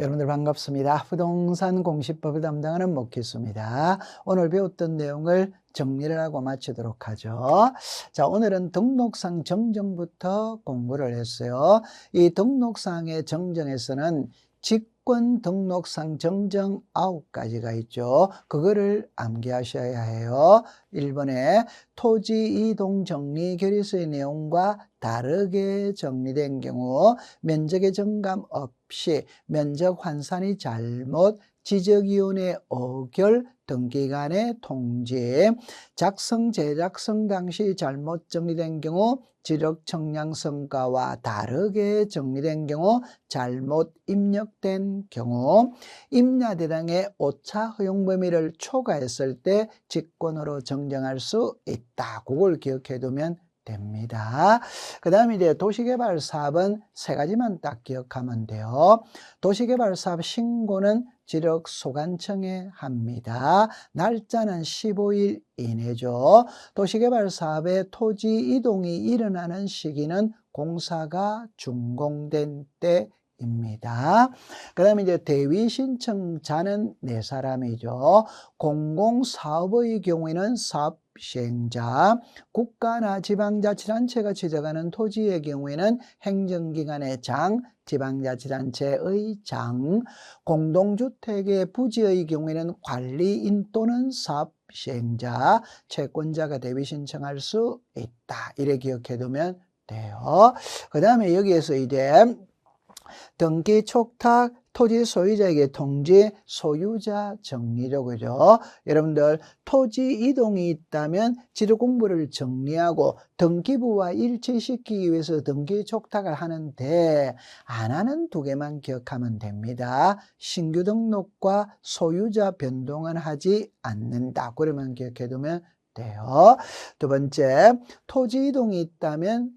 여러분들 반갑습니다. 부동산 공시법을 담당하는 목기수입니다. 오늘 배웠던 내용을 정리를 하고 마치도록 하죠. 자, 오늘은 등록상 정정부터 공부를 했어요. 이 등록상의 정정에서는 직권 등록상 정정 9가지가 있죠. 그거를 암기하셔야 해요. 1번에 토지 이동 정리 결의서의 내용과 다르게 정리된 경우 면적의 정감 없이 면적 환산이 잘못, 지적위원회 의결, 등기관의 통지, 작성, 제작성 당시 잘못 정리된 경우 지력청량성과와 다르게 정리된 경우 잘못 입력된 경우 임야대장의 오차 허용 범위를 초과했을 때 직권으로 정정할 수 있다. 그걸 기억해 두면 됩니다. 그 다음에 이제 도시개발사업은 3가지만 딱 기억하면 돼요. 도시개발사업 신고는 지력소관청에 합니다. 날짜는 15일 이내죠. 도시개발사업의 토지 이동이 일어나는 시기는 공사가 준공된 때입니다. 그 다음에 이제 대위 신청자는 4사람이죠. 공공사업의 경우에는 사업 시행자, 국가나 지방자치단체가 지정하는 토지의 경우에는 행정기관의 장, 지방자치단체의 장, 공동주택의 부지의 경우에는 관리인 또는 사업 시행자, 채권자가 대위 신청할 수 있다. 이래 기억해 두면 돼요. 그 다음에 여기에서 이제 등기 촉탁 토지 소유자에게 통지 소유자 정리죠. 그죠? 여러분들 토지 이동이 있다면 지적 공부를 정리하고 등기부와 일치시키기 위해서 등기 촉탁을 하는데 안 하는 2개만 기억하면 됩니다. 신규 등록과 소유자 변동은 하지 않는다. 그러면 기억해 두면 돼요. 2번째, 토지 이동이 있다면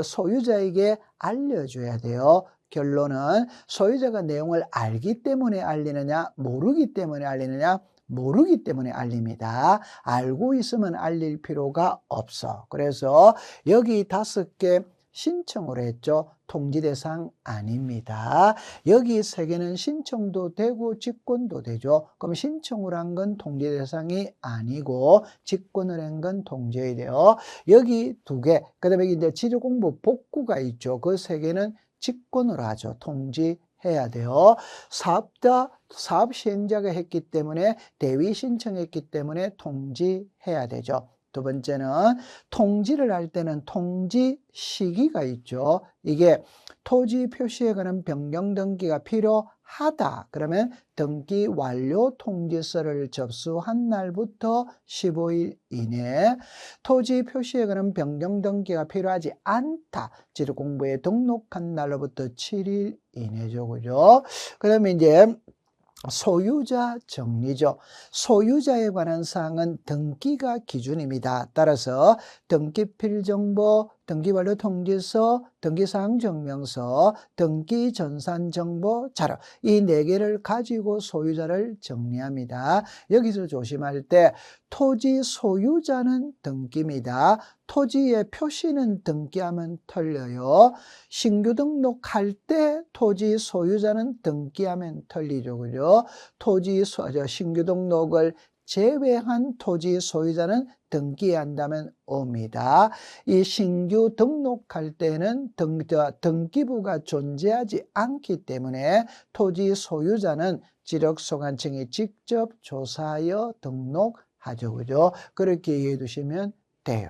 소유자에게 알려줘야 돼요. 결론은 소유자가 내용을 알기 때문에 알리느냐, 모르기 때문에 알리느냐, 모르기 때문에 알립니다. 알고 있으면 알릴 필요가 없어. 그래서 여기 5개 신청으로 했죠. 통지 대상 아닙니다. 여기 3개는 신청도 되고 직권도 되죠. 그럼 신청을 한 건 통지 대상이 아니고 직권을 한 건 통지해야 돼요. 여기 2개, 그 다음에 이제 지적공부 복구가 있죠. 그 3개는 직권으로 하죠. 통지해야 돼요. 사업 시행자가 했기 때문에 대위 신청했기 때문에 통지해야 되죠. 2번째는 통지를 할 때는 통지 시기가 있죠. 이게 토지 표시에 관한 변경 등기가 필요하다. 그러면 등기 완료 통지서를 접수한 날부터 15일 이내, 토지 표시에 관한 변경 등기가 필요하지 않다. 지적공부에 등록한 날로부터 7일 이내죠. 그죠? 그 다음에 이제 소유자 정리죠. 소유자에 관한 사항은 등기가 기준입니다. 따라서 등기필정보, 등기완료 통지서, 등기사항 증명서, 등기전산정보 자료, 이 4개를 가지고 소유자를 정리합니다. 여기서 조심할 때 토지 소유자는 등기입니다. 토지의 표시는 등기하면 틀려요. 신규 등록할 때 토지 소유자는 등기하면 틀리죠. 그죠? 신규 등록을 제외한 토지 소유자는 등기한다면 옵니다. 이 신규 등록할 때는 등기부가 존재하지 않기 때문에 토지 소유자는 지력소관청이 직접 조사하여 등록하죠. 그죠? 그렇게 이해해 두시면 돼요.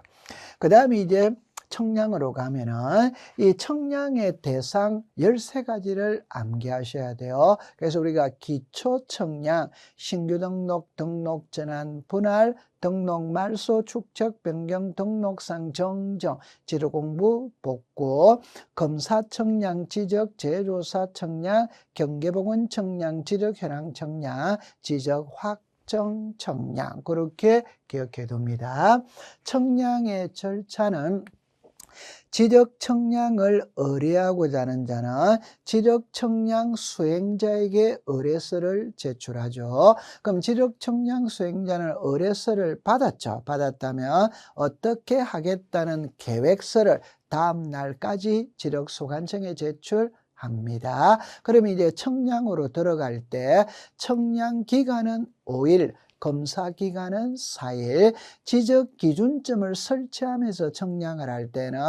그 다음에 이제 청량으로 가면은 이 청량의 대상 13가지를 암기하셔야 돼요. 그래서 우리가 기초 청량, 신규 등록, 등록 전환, 분할, 등록 말소, 축적, 변경, 등록상 정정, 지도공부, 복구, 검사 청량, 지적, 재조사 청량, 경계보건 청량, 지적 현황 청량, 지적 확정 청량, 그렇게 기억해 둡니다. 청량의 절차는 지적 청량을 의뢰하고자 하는 자는 지적 청량 수행자에게 의뢰서를 제출하죠. 그럼 지적 청량 수행자는 의뢰서를 받았죠. 받았다면 어떻게 하겠다는 계획서를 다음 날까지 지력소관청에 제출합니다. 합니다. 그러면 이제 청량으로 들어갈 때 청량 기간은 5일, 검사 기간은 4일, 지적 기준점을 설치하면서 청량을 할 때는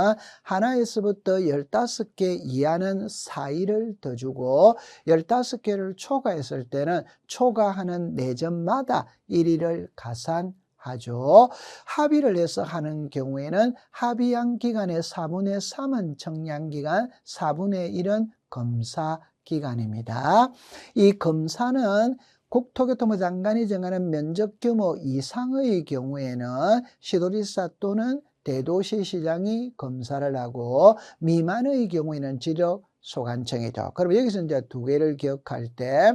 하나에서부터 15개 이하는 4일을 더 주고 15개를 초과했을 때는 초과하는 4점마다 1일을 가산하죠. 합의를 해서 하는 경우에는 합의한 기간의 4분의 3은 청량기간, 4분의 1은 검사기간입니다. 이 검사는 국토교통부 장관이 정하는 면적 규모 이상의 경우에는 시도지사 또는 대도시시장이 검사를 하고 미만의 경우에는 지적소관청이죠. 그럼 여기서 이제 두 개를 기억할 때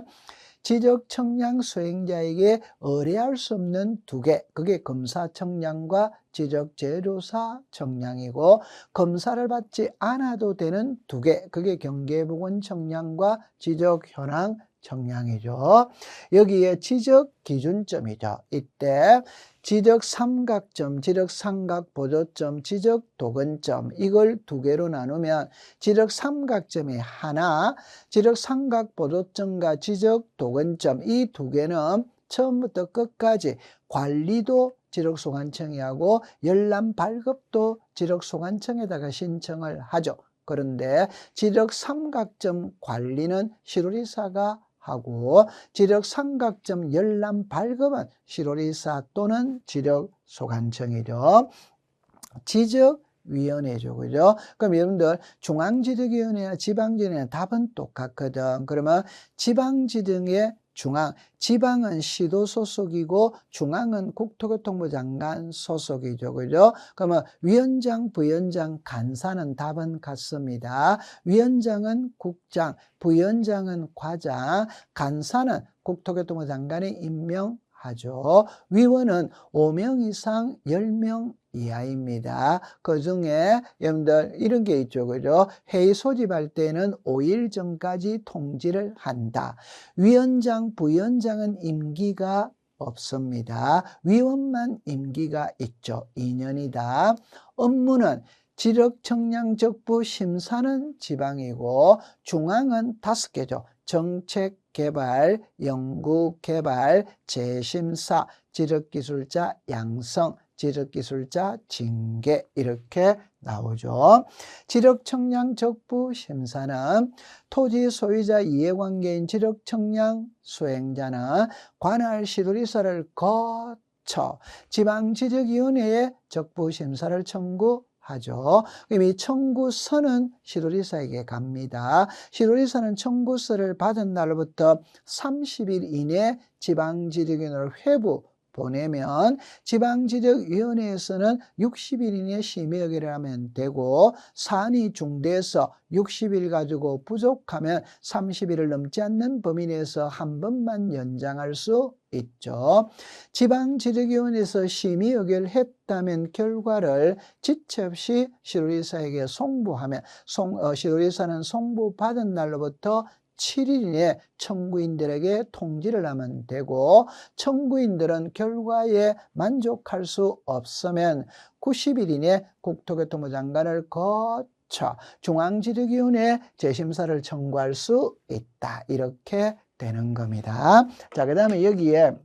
지적청량 수행자에게 의뢰할 수 없는 두 개, 그게 검사청량과 지적재료사 청량이고 검사를 받지 않아도 되는 두 개, 그게 경계보건청량과 지적현황 청량이죠. 여기에 지적 기준점이죠. 이때 지적 삼각점, 지적 삼각보조점, 지적 도근점 이걸 두 개로 나누면 지적 삼각점이 하나, 지적 삼각보조점과 지적 도근점 이 두 개는 처음부터 끝까지 관리도 지적소관청이 하고 열람 발급도 지적소관청에다가 신청을 하죠. 그런데 지적 삼각점 관리는 시도지사가 하고 지적 삼각점 열람 발급은 시도지사 또는 지적소관청이죠. 지적위원회죠. 그죠? 그럼 여러분들 중앙지적위원회와 지방지적위원회 답은 똑같거든. 그러면 지방지적의 중앙, 지방은 시도 소속이고 중앙은 국토교통부 장관 소속이죠. 그죠? 그러면 위원장, 부위원장, 간사는 답은 같습니다. 위원장은 국장, 부위원장은 과장, 간사는 국토교통부 장관이 임명하죠. 위원은 5명 이상 10명 이하입니다. 그 중에 여러분들 이런 게 있죠. 그죠? 회의 소집할 때는 5일 전까지 통지를 한다. 위원장, 부위원장은 임기가 없습니다. 위원만 임기가 있죠. 2년이다. 업무는 지적청량적부 심사는 지방이고 중앙은 5개죠. 정책개발, 연구개발, 재심사, 지적기술자 양성, 지적기술자 징계 이렇게 나오죠. 지적청량적부 심사는 토지 소유자 이해관계인 지적청량 수행자는 관할 시도지사를 거쳐 지방지적위원회에 적부심사를 청구하죠. 그럼 이 청구서는 시도지사에게 갑니다. 시도지사는 청구서를 받은 날로부터 30일 이내 지방지적위원회를 회부 보내면 지방지적위원회에서는 60일 이내 심의 의결을 하면 되고 사안이 중대해서 60일 가지고 부족하면 30일을 넘지 않는 범위 내에서 한 번만 연장할 수 있죠. 지방지적위원회에서 심의 의결을 했다면 결과를 지체 없이 시도지사에게 송부하면 시도지사는 송부받은 날로부터 7일 이내 청구인들에게 통지를 하면 되고 청구인들은 결과에 만족할 수 없으면 90일 이내 국토교통부 장관을 거쳐 중앙지적위원회에 재심사를 청구할 수 있다. 이렇게 되는 겁니다. 자, 그 다음에 여기에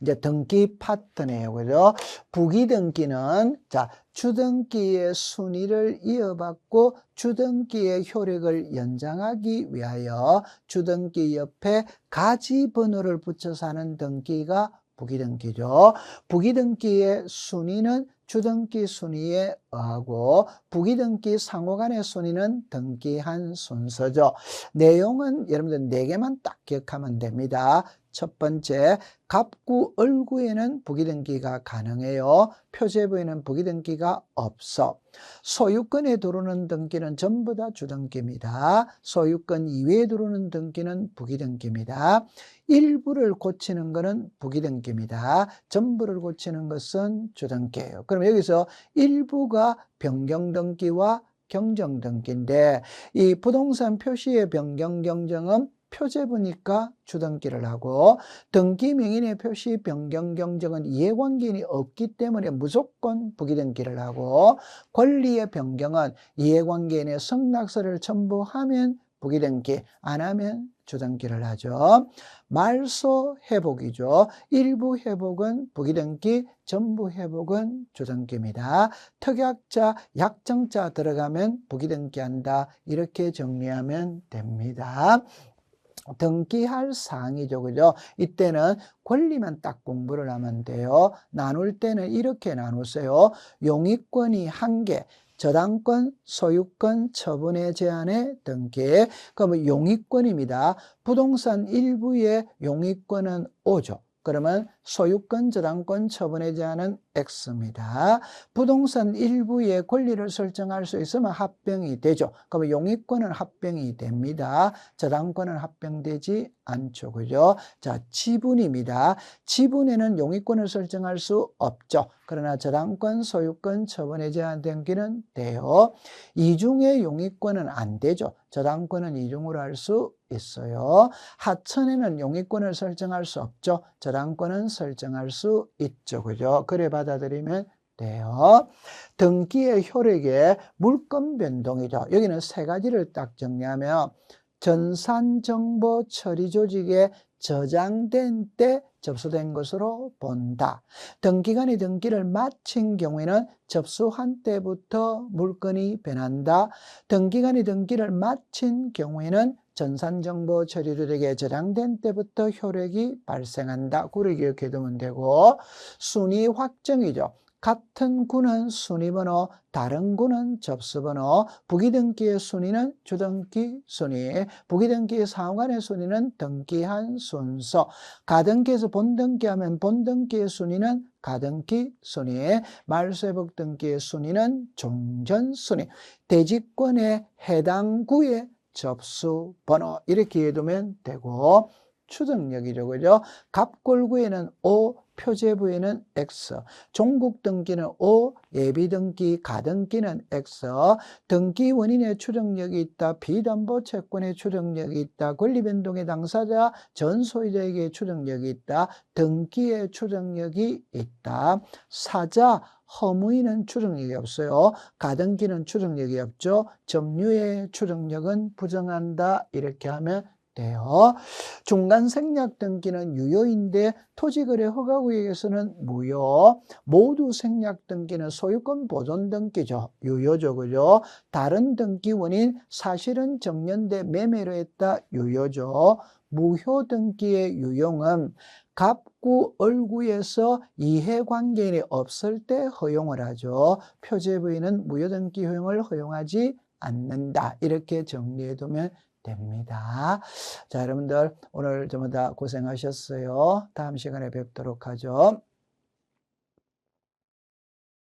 이제 등기 파트네요. 그죠? 부기 등기는 자, 주등기의 순위를 이어받고 주등기의 효력을 연장하기 위하여 주등기 옆에 가지 번호를 붙여서 하는 등기가 부기등기죠. 부기등기의 순위는 주등기 순위에 의하고 부기등기 상호간의 순위는 등기한 순서죠. 내용은 여러분들 4개만 딱 기억하면 됩니다. 첫 번째, 갑구, 을구에는 부기등기가 가능해요. 표제부에는 부기등기가 없어. 소유권에 들어오는 등기는 전부 다 주등기입니다. 소유권 이외에 들어오는 등기는 부기등기입니다. 일부를 고치는 것은 부기등기입니다. 전부를 고치는 것은 주등기예요. 그럼 여기서 일부가 변경등기와 경정등기인데 이 부동산 표시의 변경경정은 표제부니까 주등기를 하고 등기 명인의 표시 변경 경정은 이해관계인이 없기 때문에 무조건 부기등기를 하고 권리의 변경은 이해관계인의 승낙서를 첨부하면 부기등기, 안 하면 주등기를 하죠. 말소 회복이죠. 일부 회복은 부기등기, 전부 회복은 주등기입니다. 특약자, 약정자 들어가면 부기등기 한다. 이렇게 정리하면 됩니다. 등기할 사항이죠. 그죠? 이때는 권리만 딱 공부를 하면 돼요. 나눌 때는 이렇게 나누세요. 용익권이 1개, 저당권, 소유권, 처분의 제한의 등기. 그러면 용익권입니다. 부동산 일부의 용익권은 5죠. 그러면 소유권, 저당권, 처분의 제한은 X입니다. 부동산 일부의 권리를 설정할 수 있으면 합병이 되죠. 그러면 용익권은 합병이 됩니다. 저당권은 합병되지 않죠. 그죠? 자, 지분입니다. 지분에는 용익권을 설정할 수 없죠. 그러나 저당권, 소유권, 처분의 제한 등기는 돼요. 이중의 용익권은 안 되죠. 저당권은 이중으로 할 수 있어요. 하천에는 용익권을 설정할 수 없죠. 저당권은 설정할 수 있죠. 그죠? 그래 받아들이면 돼요. 등기의 효력의 물권 변동이죠. 여기는 3가지를 딱 정리하면 전산정보 처리 조직에 저장된 때 접수된 것으로 본다. 등기관이 등기를 마친 경우에는 접수한 때부터 물건이 변한다. 등기관이 등기를 마친 경우에는 전산정보 처리 조직에 저장된 때부터 효력이 발생한다. 그렇게 기억해 두면 되고, 순위 확정이죠. 같은 구는 순위번호, 다른 구는 접수번호, 부기등기의 순위는 주등기 순위, 부기등기의 상호간의 순위는 등기한 순서, 가등기에서 본등기하면 본등기의 순위는 가등기 순위, 말소회복 등기의 순위는 종전순위, 대지권의 해당 구의 접수번호 이렇게 해두면 되고, 추정력이죠. 그죠? 갑골구에는 O, 표제부에는 X, 종국등기는 O, 예비등기, 가등기는 X, 등기 원인의 추정력이 있다, 비담보채권의 추정력이 있다, 권리변동의 당사자, 전소유자에게 추정력이 있다, 등기의 추정력이 있다, 사자, 허무인은 추정력이 없어요. 가등기는 추정력이 없죠. 점유의 추정력은 부정한다. 이렇게 하면 돼요. 중간생략 등기는 유효인데 토지거래 허가구역에서는 무효. 모두 생략 등기는 소유권 보존 등기죠. 유효죠. 그죠? 다른 등기 원인 사실은 정년돼 매매로 했다. 유효죠. 무효 등기의 유용은 갑구, 얼구에서 이해관계인이 없을 때 허용을 하죠. 표제부인은 무효등기 허용을 허용하지 않는다. 이렇게 정리해두면 됩니다. 자, 여러분들 오늘 전부 다 고생하셨어요. 다음 시간에 뵙도록 하죠.